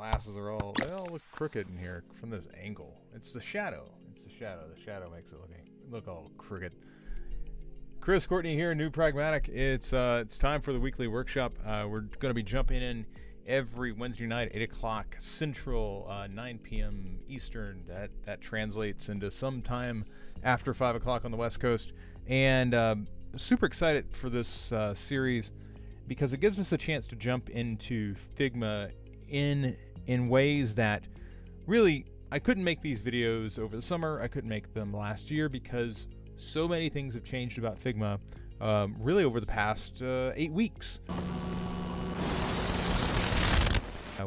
glasses they all look crooked in here from this angle. It's the shadow. It's the shadow. The shadow makes it look all crooked. Chris Courtney here, New Pragmatic. It's time for the weekly workshop. We're going to be jumping in every Wednesday night, 8 o'clock Central, 9 p.m. Eastern. That translates into some time after 5 o'clock on the West Coast. And super excited for this series because it gives us a chance to jump into Figma in ways that really I couldn't make these videos over the summer. I couldn't make them last year because so many things have changed about Figma really over the past 8 weeks.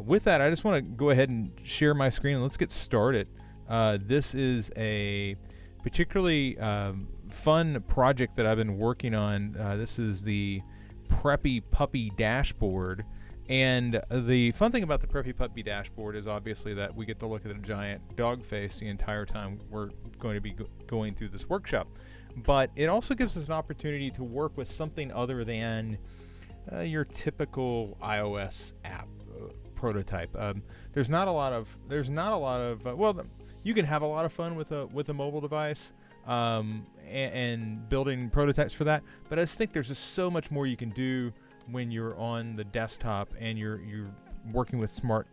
With that, I just want to go ahead and share my screen and let's get started. This is a particularly fun project that I've been working on. This is the Preppy Puppy dashboard. And the fun thing about the Preppy Puppy dashboard is obviously that we get to look at a giant dog face the entire time we're going to be going through this workshop. But it also gives us an opportunity to work with something other than your typical iOS app prototype. There's not a lot of well, you can have a lot of fun with a mobile device and building prototypes for that. But I just think there's just so much more you can do when you're on the desktop and you're working with smart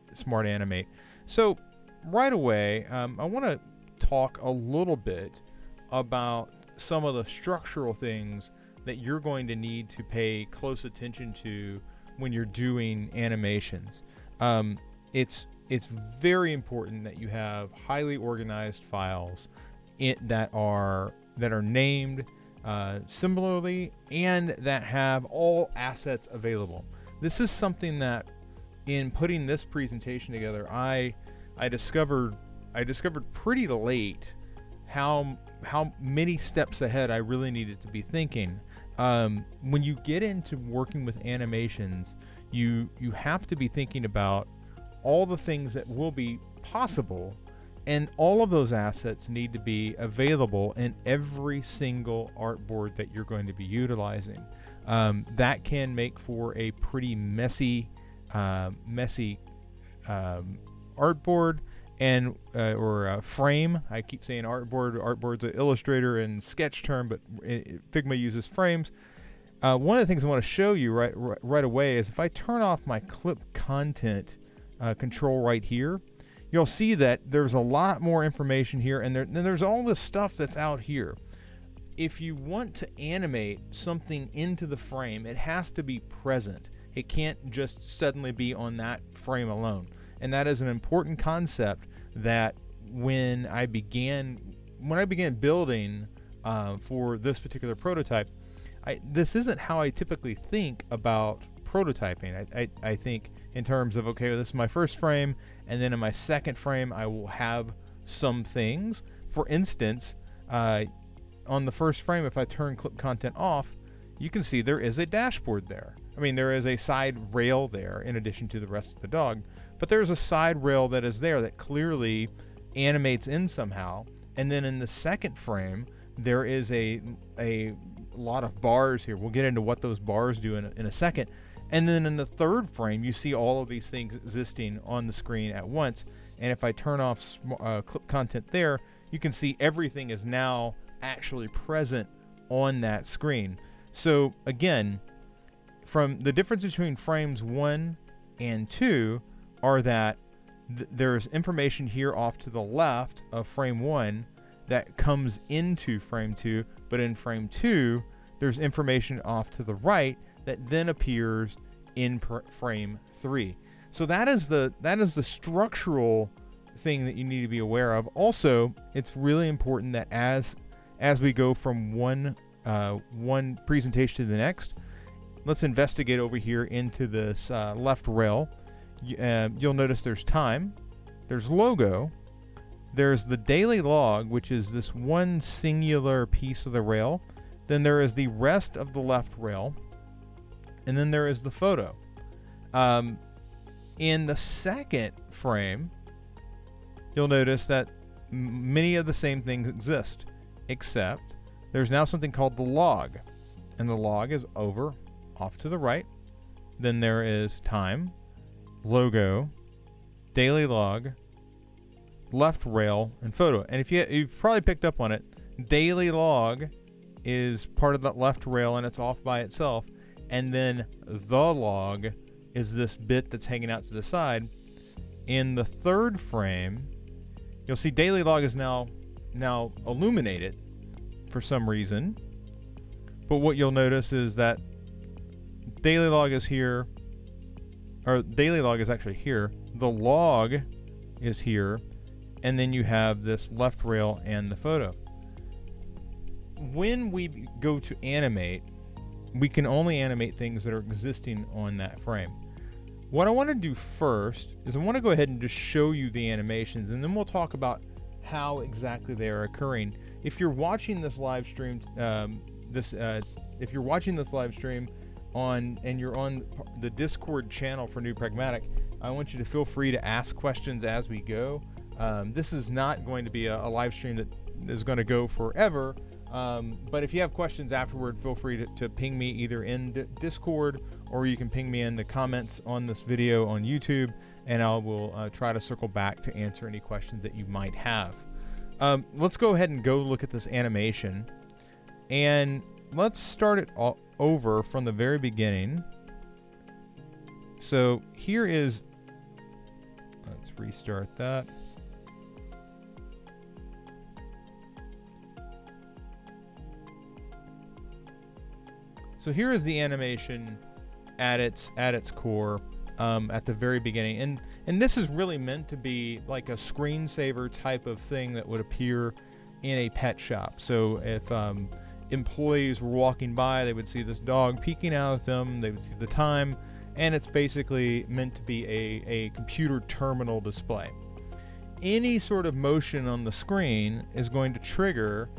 Animate. So right away, I want to talk a little bit about some of the structural things that you're going to need to pay close attention to when you're doing animations. It's very important that you have highly organized files that are named similarly and that have all assets available. This is something that in putting this presentation together, I discovered pretty late how many steps ahead I really needed to be thinking. When you get into working with animations, you have to be thinking about all the things that will be possible, and all of those assets need to be available in every single artboard that you're going to be utilizing. That can make for a pretty messy artboard and or a frame. I keep saying artboard. Artboard's an Illustrator and Sketch term, but Figma uses frames. One of the things I want to show you right away is if I turn off my clip content control right here, you'll see that there's a lot more information here, and there's all this stuff that's out here. If you want to animate something into the frame, it has to be present. It can't just suddenly be on that frame alone. And that is an important concept that when I began building for this particular prototype, this isn't how I typically think about prototyping. I think in terms of, okay, well, this is my first frame, and then in my second frame I will have some things. For instance, on the first frame, if I turn clip content off, you can see there is a dashboard there. I mean, there is a side rail there in addition to the rest of the dog, but there's a side rail that is there that clearly animates in somehow. And then in the second frame, there is a lot of bars here. We'll get into what those bars do in a second. And then in the third frame, you see all of these things existing on the screen at once. And if I turn off clip content there, you can see everything is now actually present on that screen. So again, from the difference between frames 1 and 2 are that there's information here off to the left of frame 1 that comes into frame 2, but in frame 2, there's information off to the right that then appears in frame 3. So that is the structural thing that you need to be aware of. Also, it's really important that as we go from one presentation to the next, let's investigate over here into this left rail. You'll notice there's time, there's logo, there's the daily log, which is this one singular piece of the rail. Then there is the rest of the left rail, and then there is the photo. In the second frame, you'll notice that many of the same things exist, except there's now something called the log, and the log is off to the right. Then there is time, logo, daily log, left rail, and photo. And if you've probably picked up on it, daily log is part of that left rail and it's off by itself. And then the log is this bit that's hanging out to the side. In the third frame, you'll see daily log is now illuminated for some reason. But what you'll notice is that daily log is here, or daily log is actually here. The log is here, and then you have this left rail and the photo. When we go to animate, we can only animate things that are existing on that frame. What I want to do first is I want to go ahead and just show you the animations, and then we'll talk about how exactly they are occurring. If you're watching this live stream, if you're watching this live stream and you're on the Discord channel for New Pragmatic, I want you to feel free to ask questions as we go. This is not going to be a live stream that is going to go forever. But if you have questions afterward, feel free to ping me either in Discord, or you can ping me in the comments on this video on YouTube, and I will try to circle back to answer any questions that you might have. Let's go ahead and go look at this animation, and let's start it all over from the very beginning. So here is, let's restart that. So here is the animation at its core, at the very beginning, and this is really meant to be like a screensaver type of thing that would appear in a pet shop. So if employees were walking by, they would see this dog peeking out at them, they would see the time, and it's basically meant to be a computer terminal display. Any sort of motion on the screen is going to trigger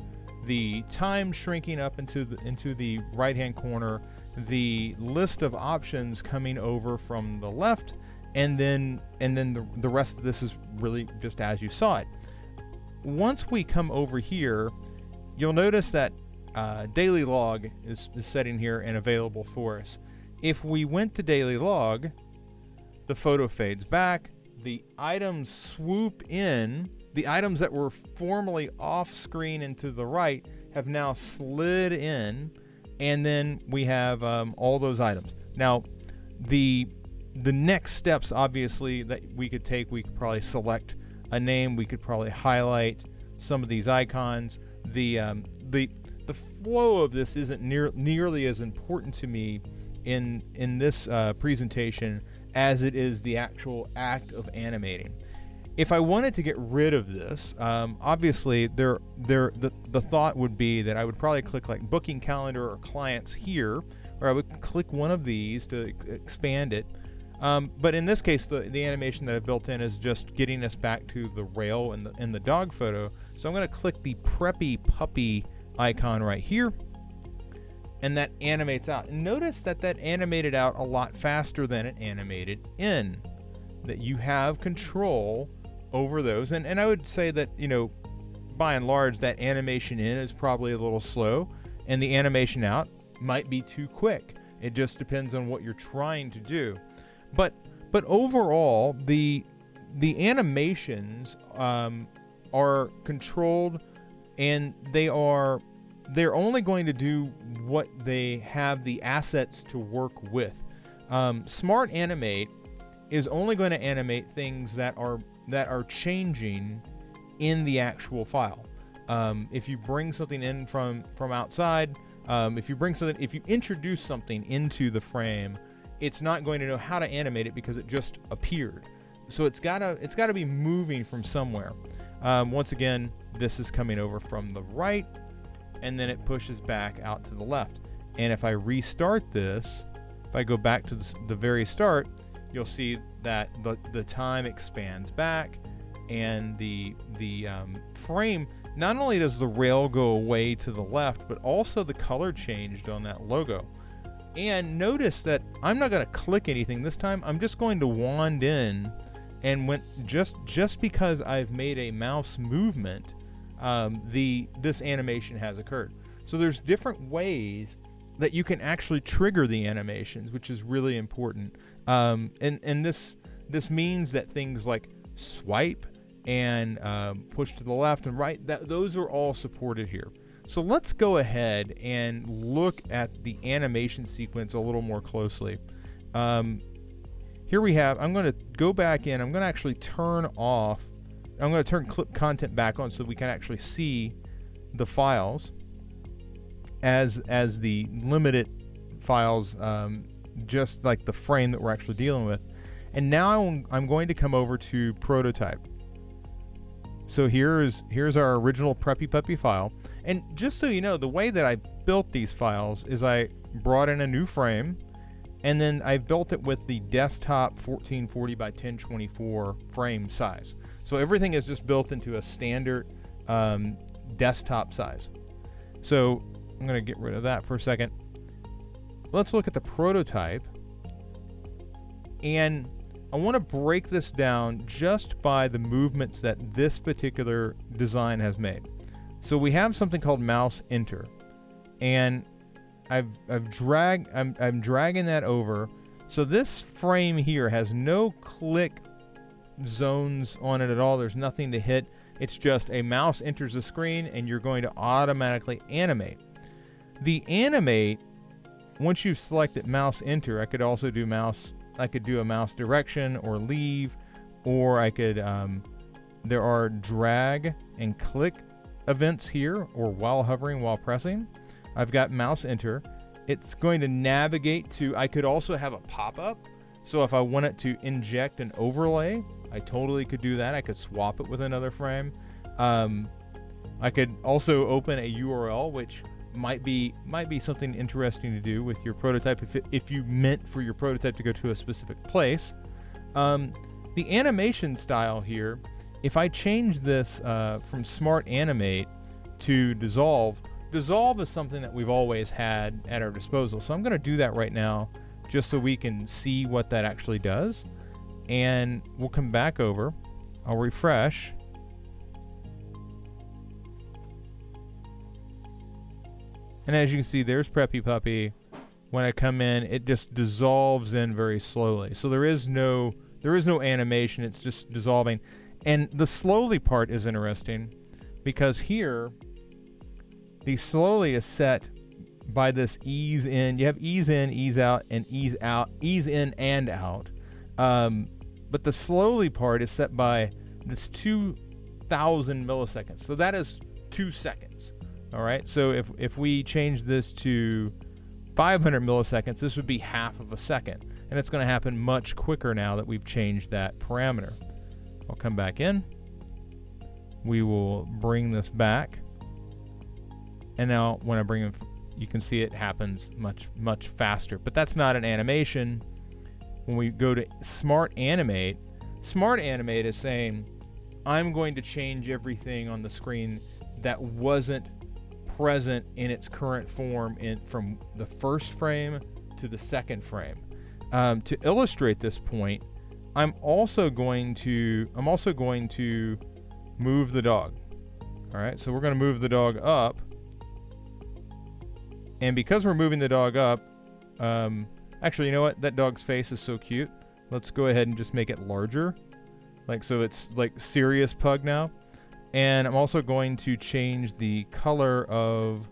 the time shrinking up into the right-hand corner, the list of options coming over from the left, and then the rest of this is really just as you saw it. Once we come over here, you'll notice that daily log is sitting here and available for us. If we went to daily log, the photo fades back, the items swoop in. The items that were formerly off screen and to the right have now slid in, and then we have all those items. Now, the next steps, obviously, that we could take, we could probably select a name, we could probably highlight some of these icons. The flow of this isn't nearly as important to me in this presentation as it is the actual act of animating. If I wanted to get rid of this, obviously the thought would be that I would probably click like booking calendar or clients here, or I would click one of these to expand it. But in this case, the animation that I've built in is just getting us back to the rail and the dog photo. So I'm going to click the preppy puppy icon right here, and that animates out. And notice that animated out a lot faster than it animated in. That you have control over those, and I would say that, you know, by and large, that animation in is probably a little slow, and the animation out might be too quick. It just depends on what you're trying to do. But overall, the animations are controlled, and they're only going to do what they have the assets to work with. Smart Animate is only going to animate things that are changing in the actual file. If you bring something in from outside, if you introduce something into the frame, it's not going to know how to animate it because it just appeared. So it's gotta be moving from somewhere. Once again, this is coming over from the right, and then it pushes back out to the left. And if I restart this, if I go back to the very start, you'll see that the time expands back, and the frame, not only does the rail go away to the left, but also the color changed on that logo. And notice that I'm not going to click anything this time. I'm just going to wand in, and just because I've made a mouse movement, this animation has occurred. So there's different ways that you can actually trigger the animations, which is really important. And This means that things like swipe and push to the left and right, those are all supported here. So let's go ahead and look at the animation sequence a little more closely. Here we have, I'm going to go back in, I'm going to actually turn clip content back on so we can actually see the files as the limited files, just like the frame that we're actually dealing with. And now I'm going to come over to prototype. So here's our original Preppy Puppy file. And just so you know, the way that I built these files is I brought in a new frame, and then I built it with the desktop 1440 by 1024 frame size. So everything is just built into a standard desktop size. So I'm going to get rid of that for a second. Let's look at the prototype. And I want to break this down just by the movements that this particular design has made. So we have something called mouse enter, and I'm dragging that over. So this frame here has no click zones on it at all. There's nothing to hit. It's just a mouse enters the screen and you're going to automatically animate. The animate, once you've selected mouse enter, I could also do a mouse direction or leave, or I could, there are drag and click events here, or while hovering, while pressing. I've got mouse enter. It's going to navigate to, I could also have a pop-up. So if I wanted to inject an overlay, I totally could do that. I could swap it with another frame. I could also open a URL, which might be something interesting to do with your prototype if you meant for your prototype to go to a specific place. The animation style here, if I change this from Smart Animate to Dissolve is something that we've always had at our disposal. So I'm going to do that right now just so we can see what that actually does. And we'll come back over. I'll refresh. And as you can see, there's Preppy Puppy. When I come in, it just dissolves in very slowly. So there is no animation, it's just dissolving. And the slowly part is interesting because here, the slowly is set by this ease in. You have ease in, ease out, and ease out, ease in and out. But the slowly part is set by this 2,000 milliseconds. So that is 2 seconds. All right. So if we change this to 500 milliseconds, this would be half of a second. And it's going to happen much quicker now that we've changed that parameter. I'll come back in. We will bring this back. And now when I bring it, you can see it happens much faster. But that's not an animation. When we go to Smart Animate is saying, I'm going to change everything on the screen that wasn't present in its current form from the first frame to the second frame. To illustrate this point, I'm also going to move the dog. All right, so we're going to move the dog up. And because we're moving the dog up, actually, you know what? That dog's face is so cute. Let's go ahead and just make it larger. So it's like serious pug now. And I'm also going to change the color of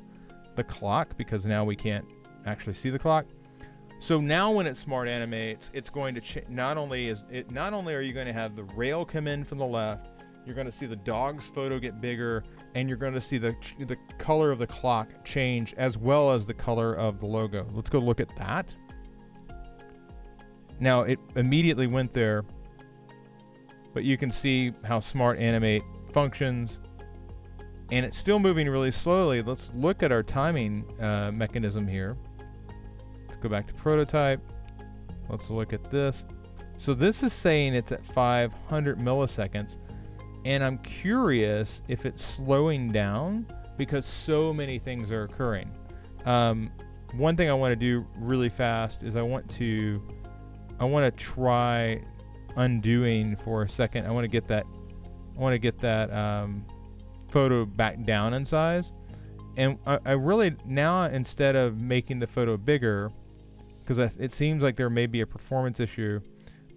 the clock because now we can't actually see the clock. So now when it Smart Animates, it's going to not only are you going to have the rail come in from the left, you're going to see the dog's photo get bigger, and you're going to see the color of the clock change as well as the color of the logo. Let's go look at that. Now it immediately went there, but you can see how Smart Animate functions, and it's still moving really slowly. Let's look at our timing mechanism here. Let's go back to prototype. Let's look at this. So this is saying it's at 500 milliseconds. And I'm curious if it's slowing down because so many things are occurring. One thing I want to do really fast is I want to try undoing for a second. I want to get that photo back down in size. And I really now, instead of making the photo bigger, because it seems like there may be a performance issue,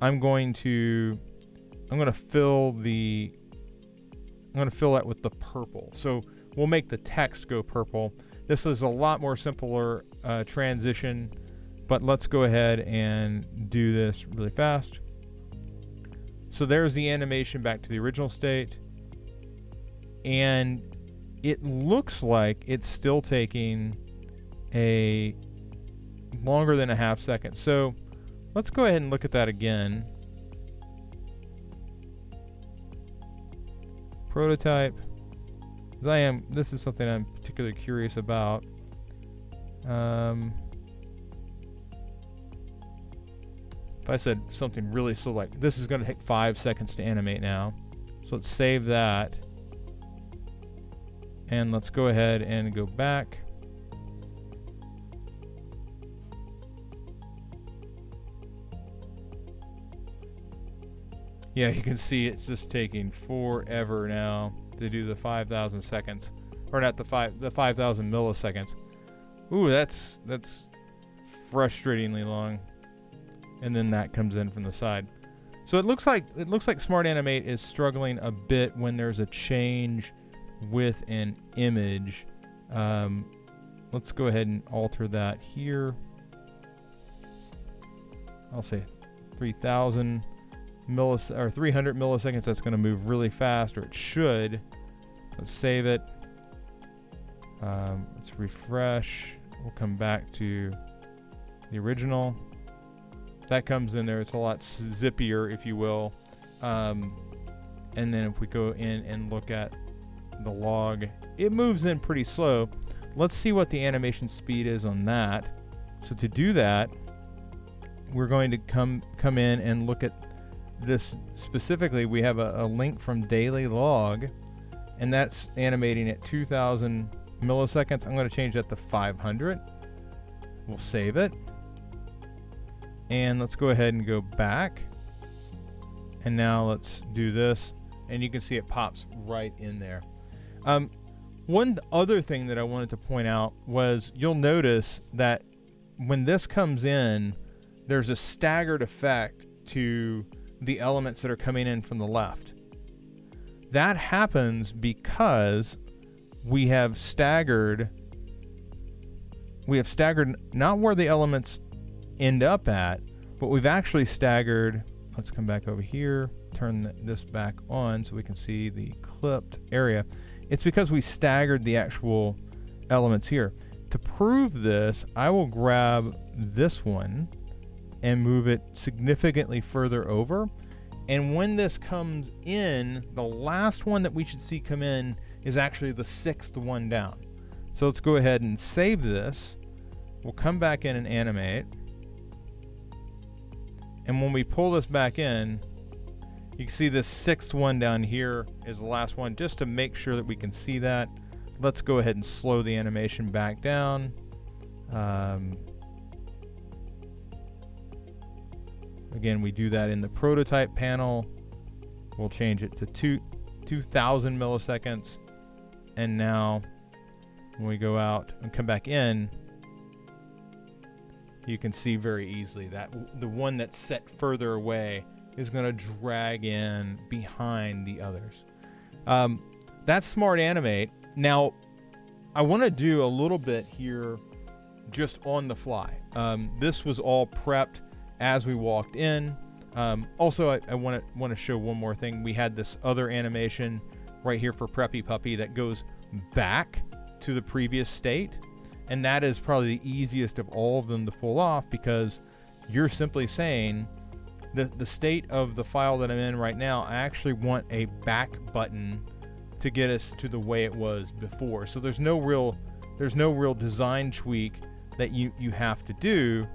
I'm going to fill that with the purple. So we'll make the text go purple. This is a lot more simpler transition, but let's go ahead and do this really fast. So there's the animation back to the original state, and it looks like it's still taking a longer than a half second. So let's go ahead and look at that again. Prototype. This is something I'm particularly curious about. If I said something really slow, like this is going to take 5 seconds to animate now. So let's save that. And let's go ahead and go back. Yeah, you can see it's just taking forever now to do the 5,000 seconds, or not the 5,000 milliseconds. Ooh, that's frustratingly long. And then that comes in from the side. So it looks like Smart Animate is struggling a bit when there's a change with an image. Let's go ahead and alter that here. I'll say 3,000 or 300 milliseconds. That's going to move really fast, or it should. Let's save it. Let's refresh. We'll come back to the original. That comes in there. It's a lot zippier, if you will. And then if we go in and look at the log, it moves in pretty slow. Let's see what the animation speed is on that. So to do that, we're going to come in and look at this specifically. We have a link from daily log, and that's animating at 2,000 milliseconds. I'm going to change that to 500. We'll save it. And let's go ahead and go back. And now let's do this. And you can see it pops right in there. One other thing that I wanted to point out was you'll notice that when this comes in, there's a staggered effect to the elements that are coming in from the left. That happens because we have staggered not where the elements end up at, but we've actually staggered. Let's come back over here, turn this back on so we can see the clipped area. It's because we staggered the actual elements here. To prove this, I will grab this one and move it significantly further over. And when this comes in, the last one that we should see come in is actually the 6th one down. So let's go ahead and save this. We'll come back in and animate. And when we pull this back in, you can see this 6th one down here is the last one. Just to make sure that we can see that, let's go ahead and slow the animation back down. Again, we do that in the prototype panel. We'll change it to 2,000 milliseconds. And now when we go out and come back in, you can see very easily that the one that's set further away is going to drag in behind the others. That's Smart Animate. Now, I want to do a little bit here just on the fly. This was all prepped as we walked in. Also, I want to show one more thing. We had this other animation right here for Preppy Puppy that goes back to the previous state. And that is probably the easiest of all of them to pull off, because you're simply saying the state of the file that I'm in right now, I actually want a back button to get us to the way it was before. So there's no real design tweak that you have to do.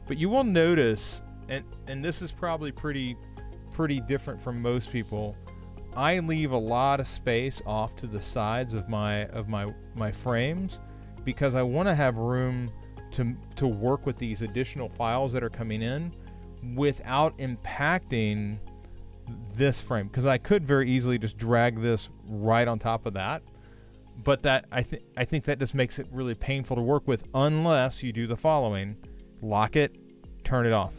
But you will notice, and this is probably pretty different from most people, I leave a lot of space off to the sides of my frames, because I want to have room to work with these additional files that are coming in without impacting this frame, because I could very easily just drag this right on top of that, but that I think that just makes it really painful to work with unless you do the following: lock it, turn it off.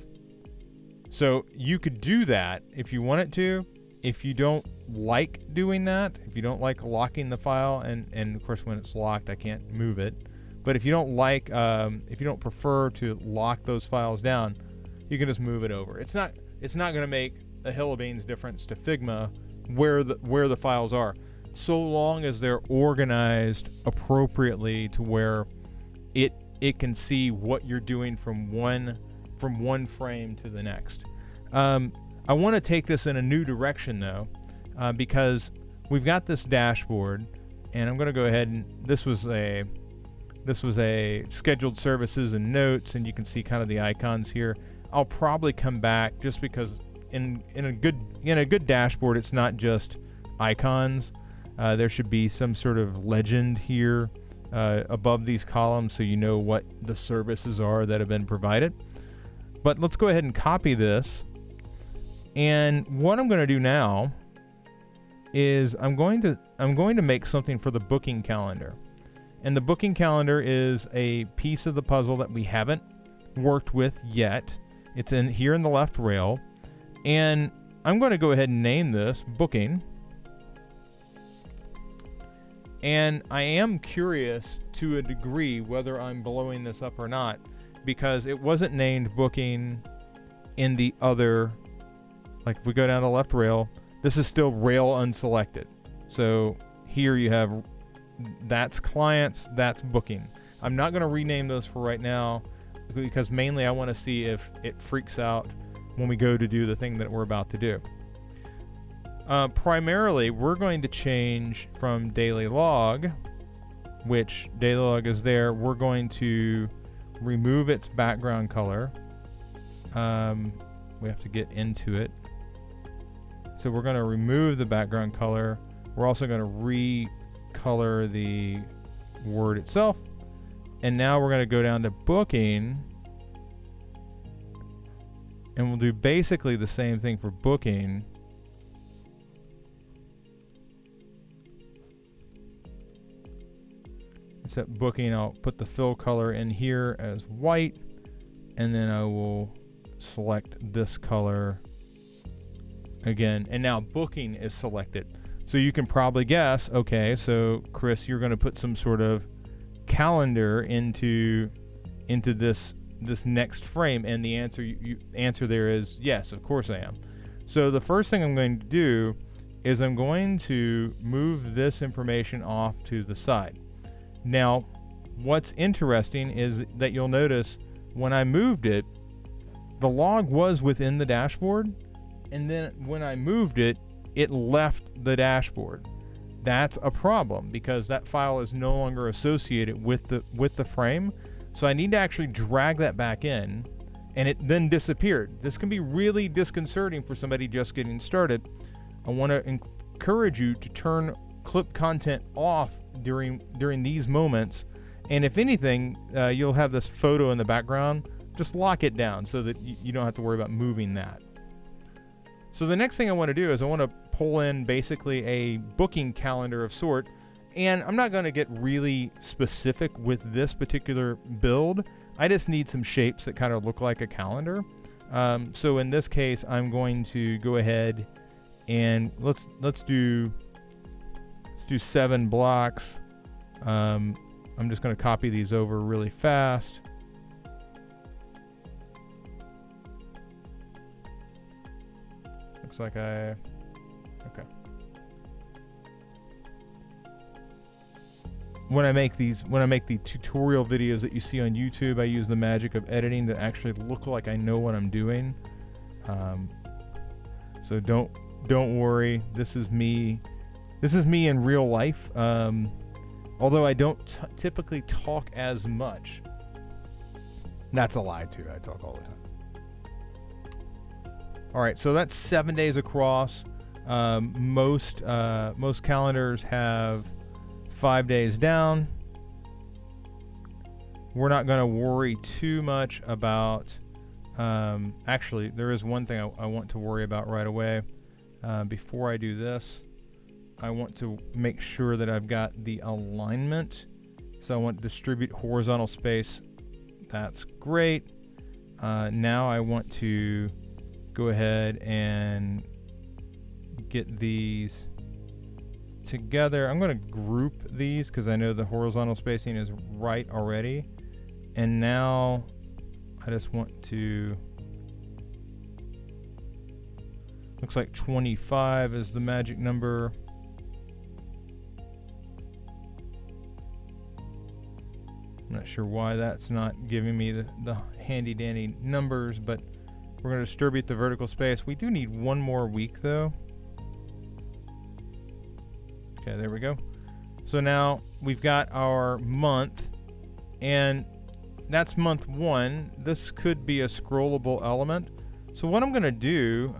So you could do that if you wanted to. If you don't like doing that, if you don't like locking the file, and of course when it's locked I can't move it, but if you don't like, if you don't prefer to lock those files down, you can just move it over. It's not going to make a hill of beans difference to Figma where the files are, so long as they're organized appropriately to where it can see what you're doing from one frame to the next. I want to take this in a new direction though, because we've got this dashboard, and I'm going to go ahead and this was a scheduled services and notes, and you can see kind of the icons here. I'll probably come back, just because in a good dashboard it's not just icons. There should be some sort of legend here above these columns, so you know what the services are that have been provided. But let's go ahead and copy this. And what I'm going to do now is I'm going to make something for the booking calendar. And the booking calendar is a piece of the puzzle that we haven't worked with yet. It's in here in the left rail. And I'm going to go ahead and name this booking. And I am curious to a degree whether I'm blowing this up or not, because it wasn't named booking in the other, like if we go down to left rail, this is still rail unselected. So here you have, that's clients, that's booking. I'm not going to rename those for right now, because mainly I want to see if it freaks out when we go to do the thing that we're about to do. Primarily, we're going to change from daily log, which daily log is there. We're going to remove its background color. We have to get into it. So we're going to remove the background color. We're also going to recolor the word itself. And now we're going to go down to booking. And we'll do basically the same thing for booking. Except booking, I'll put the fill color in here as white, and then I will select this color again, and now booking is selected. So you can probably guess, okay, so Chris, you're going to put some sort of calendar into this next frame, and the answer there is yes, of course I am. So the first thing I'm going to do is I'm going to move this information off to the side. Now, what's interesting is that you'll notice when I moved it, the log was within the dashboard, and then when I moved it, it left the dashboard. That's a problem, because that file is no longer associated with the frame. So I need to actually drag that back in, and it then disappeared. This can be really disconcerting for somebody just getting started. I want to encourage you to turn clip content off during these moments, and if anything, you'll have this photo in the background. Just lock it down so that you don't have to worry about moving that. So the next thing I want to do is I want to pull in basically a booking calendar of sort, and I'm not going to get really specific with this particular build. I just need some shapes that kind of look like a calendar. So in this case, I'm going to go ahead and let's do 7 blocks. I'm just going to copy these over really fast. Looks like okay. When I make the tutorial videos that you see on YouTube, I use the magic of editing to actually look like I know what I'm doing. So don't worry. This is me. This is me in real life. Although I don't typically talk as much. That's a lie too. I talk all the time. All right, so that's 7 days across. Most calendars have 5 days down. We're not going to worry too much about. Actually, there is one thing I want to worry about right away. Before I do this, I want to make sure that I've got the alignment. So I want to distribute horizontal space. That's great. Now I want to go ahead and get these together. I'm going to group these because I know the horizontal spacing is right already. And now I just want to, looks like 25 is the magic number. I'm not sure why that's not giving me the handy dandy numbers, but we're going to distribute the vertical space. We do need one more week though. Okay, there we go. So now we've got our month, and that's month 1. This could be a scrollable element. So what I'm going to do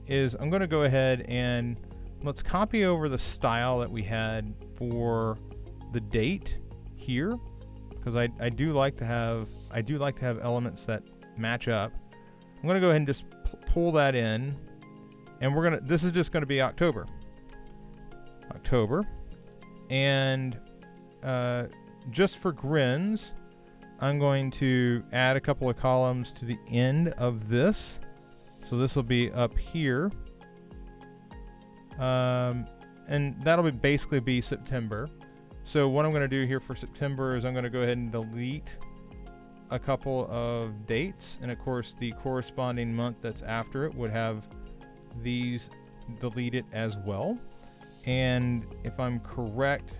is I'm going to go ahead and let's copy over the style that we had for the date here, because I do like to have elements that match up. I'm going to go ahead and just pull that in, and this is just going to be October, and just for grins, I'm going to add a couple of columns to the end of this. So this will be up here. And that'll basically be September. So what I'm going to do here for September is I'm going to go ahead and delete a couple of dates. And of course, the corresponding month that's after it would have these deleted as well. And if I'm correct,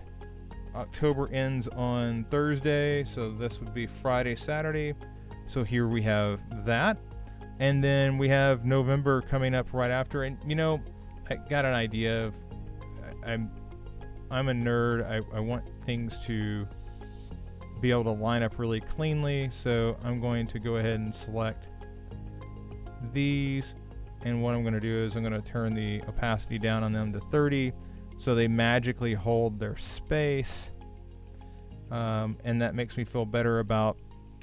October ends on Thursday, so this would be Friday, Saturday. So here we have that. And then we have November coming up right after. And you know, I got an idea of, I'm a nerd. I want things to be able to line up really cleanly. So I'm going to go ahead and select these. And what I'm going to do is I'm going to turn the opacity down on them to 30. So they magically hold their space, and that makes me feel better about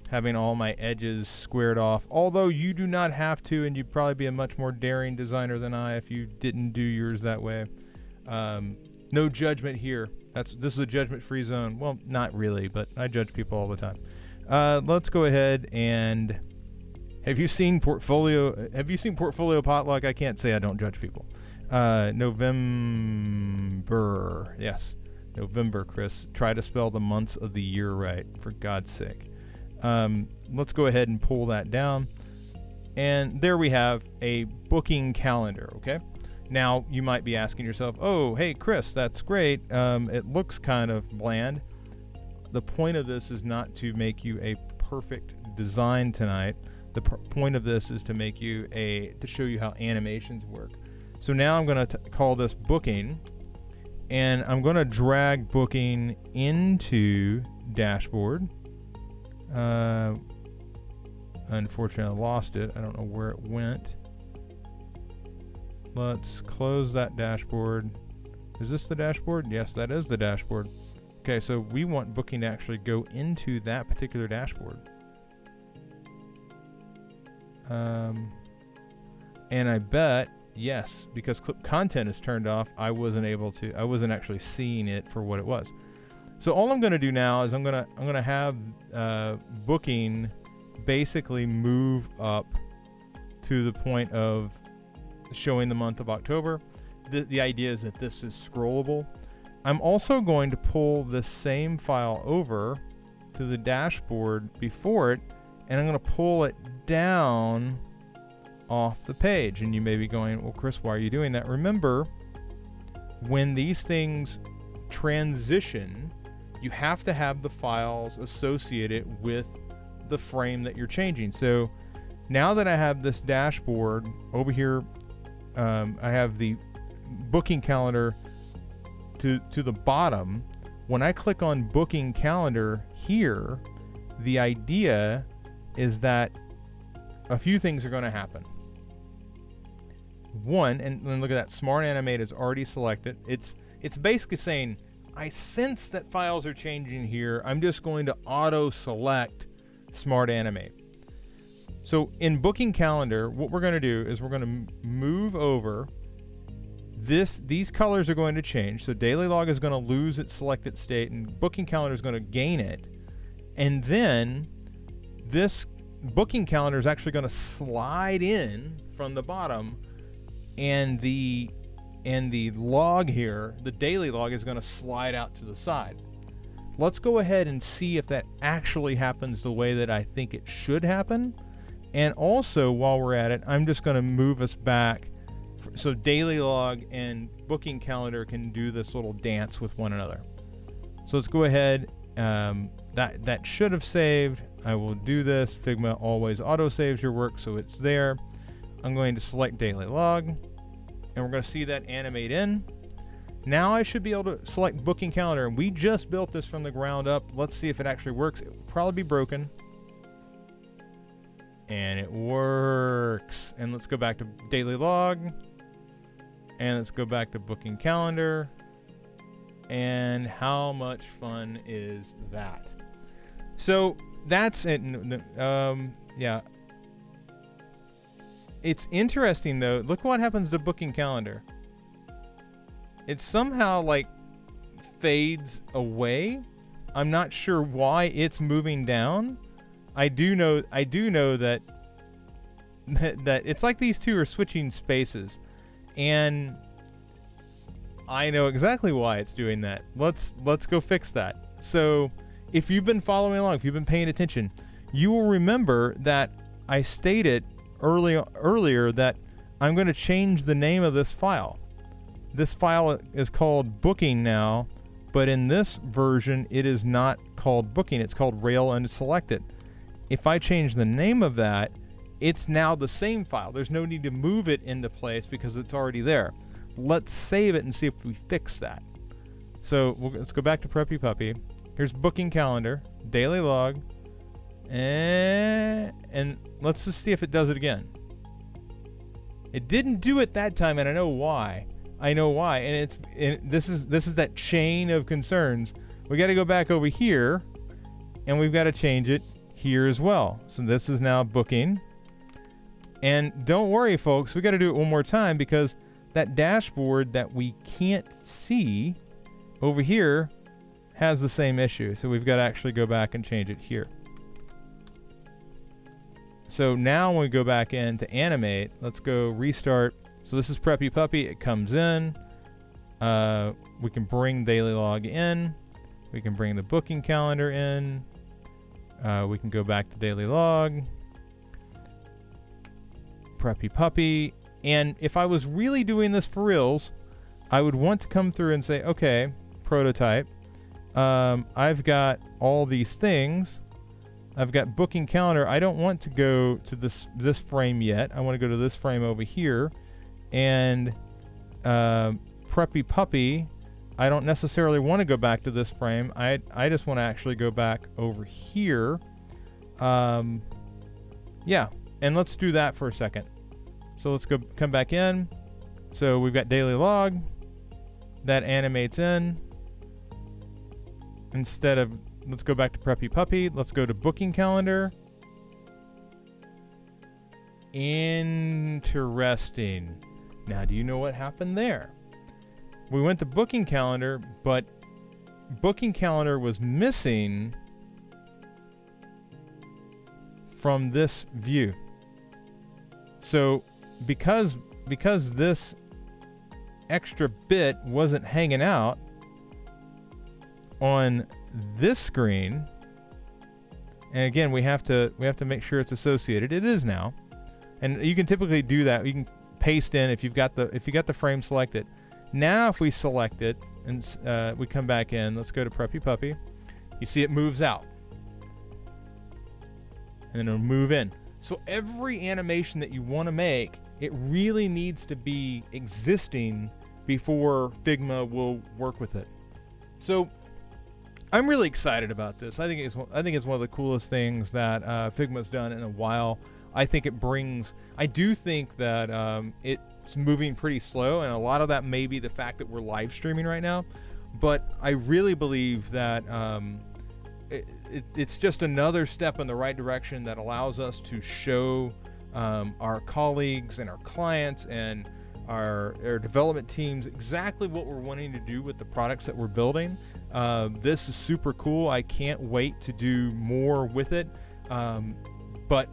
having all my edges squared off. Although you do not have to, and you'd probably be a much more daring designer than I if you didn't do yours that way. No judgment here. This is a judgment-free zone. Well, not really, but I judge people all the time. Let's go ahead and have you seen Portfolio Potluck? I can't say I don't judge people. November. Yes. November, Chris. Try to spell the months of the year right, for God's sake. Let's go ahead and pull that down. And there we have a booking calendar, okay? Now, you might be asking yourself, oh, hey, Chris, that's great. It looks kind of bland. The point of this is not to make you a perfect design tonight. The point of this is to make you to show you how animations work. So now I'm going to call this booking, and I'm going to drag booking into dashboard. Unfortunately, I lost it. I don't know where it went. Let's close that dashboard. Is this the dashboard? Yes, that is the dashboard. Okay, so we want booking to actually go into that particular dashboard. And I bet, yes, because clip content is turned off, I wasn't actually seeing it for what it was. So all I'm going to do now is I'm going to have booking basically move up to the point of showing the month of October. The idea is that this is scrollable. I'm also going to pull the same file over to the dashboard before it, and I'm going to pull it down off the page. And you may be going, well, Chris, why are you doing that? Remember, when these things transition, you have to have the files associated with the frame that you're changing. So now that I have this dashboard over here, I have the booking calendar to the bottom. When I click on booking calendar here, the idea is that a few things are going to happen. One, and look at that, Smart Animate is already selected. It's basically saying, I sense that files are changing here. I'm just going to auto select Smart Animate. So in booking calendar, what we're going to do is we're going to move over these colors are going to change. So daily log is going to lose its selected state, and booking calendar is going to gain it. And then this booking calendar is actually going to slide in from the bottom, and the log here, the daily log, is going to slide out to the side. Let's go ahead and see if that actually happens the way that I think it should happen. And also, while we're at it, I'm just going to move us back so daily log and booking calendar can do this little dance with one another. So let's go ahead. That should have saved. I will do this. Figma always auto saves your work, so it's there. I'm going to select daily log, and we're going to see that animate in. Now I should be able to select booking calendar, and we just built this from the ground up. Let's see if it actually works. It will probably be broken. And it works. And let's go back to daily log. And let's go back to booking calendar. And how much fun is that? So that's it. Yeah. It's interesting though. Look what happens to booking calendar. It somehow like fades away. I'm not sure why it's moving down. I do know that it's like these two are switching spaces, and I know exactly why it's doing that. Let's go fix that. So if you've been following along, if you've been paying attention, you will remember that I stated earlier that I'm going to change the name of this file. This file is called booking now, but in this version it is not called booking. It's called rail unselected. If I change the name of that, it's now the same file. There's no need to move it into place because it's already there. Let's save it and see if we fix that. So let's go back to Preppy Puppy. Here's booking calendar, daily log, and let's just see if it does it again. It didn't do it that time, and I know why. And this is that chain of concerns. We got to go back over here, and we've got to change it here as well. So this is now booking. And don't worry, folks, we got to do it one more time because that dashboard that we can't see over here has the same issue. So we've got to actually go back and change it here. So now when we go back in to animate, let's go restart. So this is Preppy Puppy. It comes in. We can bring daily log in. We can bring the booking calendar in. We can go back to daily log, Preppy Puppy, and if I was really doing this for reals, I would want to come through and say, okay, prototype, I've got all these things. I've got booking calendar. I don't want to go to this frame yet. I want to go to this frame over here, and Preppy Puppy, I don't necessarily want to go back to this frame. I just want to actually go back over here. Yeah, and let's do that for a second. So let's come back in. So we've got daily log. That animates in. Instead of, let's go back to Preppy Puppy. Let's go to booking calendar. Interesting. Now, do you know what happened there? We went to booking calendar, but booking calendar was missing from this view. So because this extra bit wasn't hanging out on this screen, and again we have to make sure it's associated. It is now, and you can typically do that. You can paste in if you got the frame selected. Now if we select it and we come back in, let's go to Preppy Puppy. You see it moves out, and then it'll move in. So every animation that you want to make, it really needs to be existing before Figma will work with it. So I'm really excited about this. I think it's one of the coolest things that Figma's done in a while. I think it brings. I do think that it's moving pretty slow, and a lot of that may be the fact that we're live streaming right now. But I really believe that it's just another step in the right direction that allows us to show our colleagues and our clients and our development teams exactly what we're wanting to do with the products that we're building. This is super cool. I can't wait to do more with it. But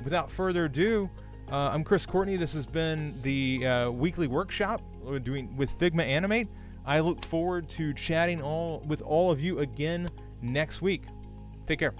without further ado, I'm Chris Courtney. This has been the weekly workshop we're doing with Figma Animate. I look forward to chatting with all of you again next week. Take care.